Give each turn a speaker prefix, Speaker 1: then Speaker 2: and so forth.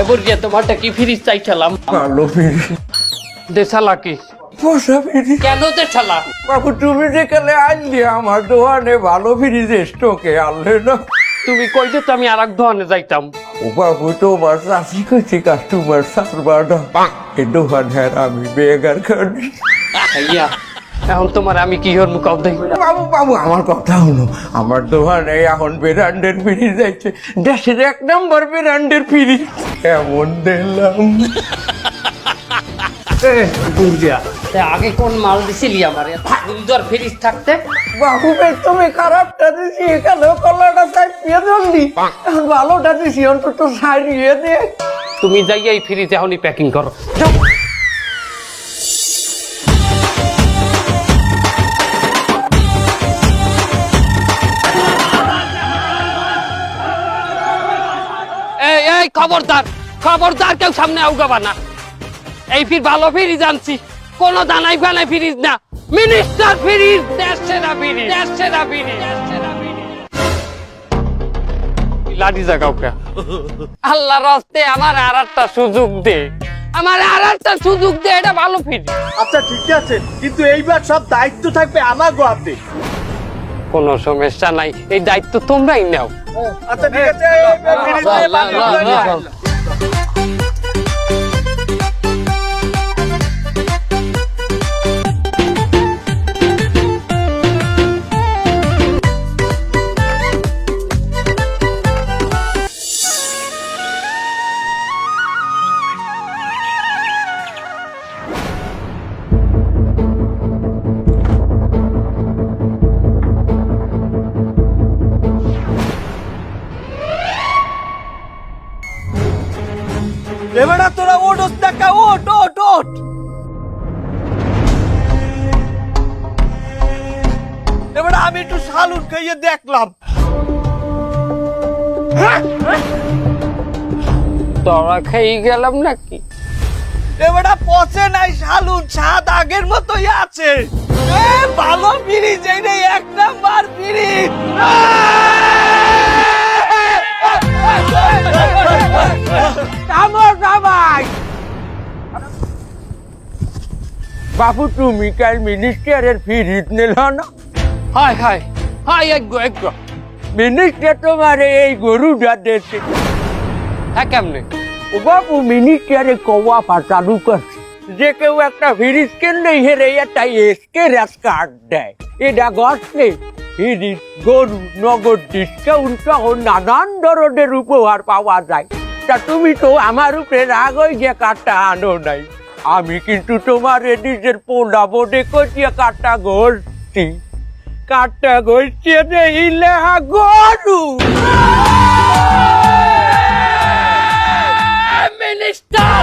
Speaker 1: এবার যে তোমারটা কি ফ্রিজ চাইছিলাম
Speaker 2: ভালো ফিরিস
Speaker 1: দেশালা কি
Speaker 2: পোষা ফিরিস
Speaker 1: কেন দেশালা
Speaker 2: বাবু তুমি যেখানে আনলি আমার দোকানে ভালো ফিরিস স্টকে আনলে না
Speaker 1: তুমি কইতে তো আমি আর এক দোকানে যাইতাম
Speaker 2: ও বাবু তোমার চাষি কইছি কাস্টমার সারবানা এই দোকান হ্যাঁ আমি বেগার খানি
Speaker 1: ইয়া এখন তোমার আমি কি হর মুখ দেই
Speaker 2: বাবু বাবু আমার কথা হলো আমার দোকানে এখন ব্র্যান্ডের ফিরিজ যাইছে দেশের 1 নম্বর ব্র্যান্ডের ফিরিজ কেমন দিলাম
Speaker 1: বুঝিয়া আগে কোন মাল দিছিলি আমার সুন্দর ফ্রিজ থাকতে
Speaker 2: বাবু তুমি খারাপটা দিছি এখানে কলাটা চাইপিয়ে ধরলি এখন ভালোটা দিছি অন্তত সারিয়ে দে
Speaker 1: তুমি যাই এই ফ্রিজ এখনই প্যাকিং করো এই খবরদার খবরদার কেউ সামনে আউগাবা না এই ফির ভালো ফ্রিজ আনছি কোন দানাই ফানাই ফ্রিজ না মিনিস্টার ফ্রিজ দেশের ফ্রিজ দেশের ফ্রিজ লাঠি জাগাও কে আল্লাহ রাস্তে আমার আর একটা সুযোগ দে আমার আর একটা সুযোগ দে এটা ভালো ফ্রিজ
Speaker 3: আচ্ছা ঠিক আছে কিন্তু এইবার সব দায়িত্ব থাকবে আমার গোয়াতে।
Speaker 1: কোনো সমস্যা নাই এই দায়িত্ব তোমরাই নাও
Speaker 3: আচ্ছা ঠিক আছে এবার তোরা ওট দেখা ওট ওট ওট এবার আমি একটু সালুন খাইয়ে দেখলাম
Speaker 1: তোরা খেয়ে গেলাম নাকি
Speaker 3: এবার পচে নাই সালুন স্বাদ আগের মতোই আছে ভালো ফিরিজ এই রে 1 নাম্বার ফিরিজ
Speaker 2: বাবু তুমি কাল মিনিস্টারের ফিরিজ নিল না
Speaker 1: হায় হায় হায় একগো
Speaker 2: মিনিস্টার তোমার এই গরুটা দিয়েছে
Speaker 1: হ্যাঁ কেমনে
Speaker 2: ও বাবু মিনিস্টারে কওয়া পাঠানো করছে যে কেউ একটা ফিরিজ কিনলেই হেরে একটা এসকে রেস কার্ড দেয় এটা গছলে ফিরিজ গরু নগদ ডিসকাউন্ট সহ নানান ধরনের উপহার পাওয়া যায় তা তুমি তো আমার উপরে রাগ হয়ে যে কার্ডটা আনো নাই আমি কিন্তু তোমার নিজের পোলা বোর্ডে কচিয়া কার্ডটা ঘষছি কার্ডটা ঘষছে দেখিলে গরু
Speaker 1: মিনিস্টার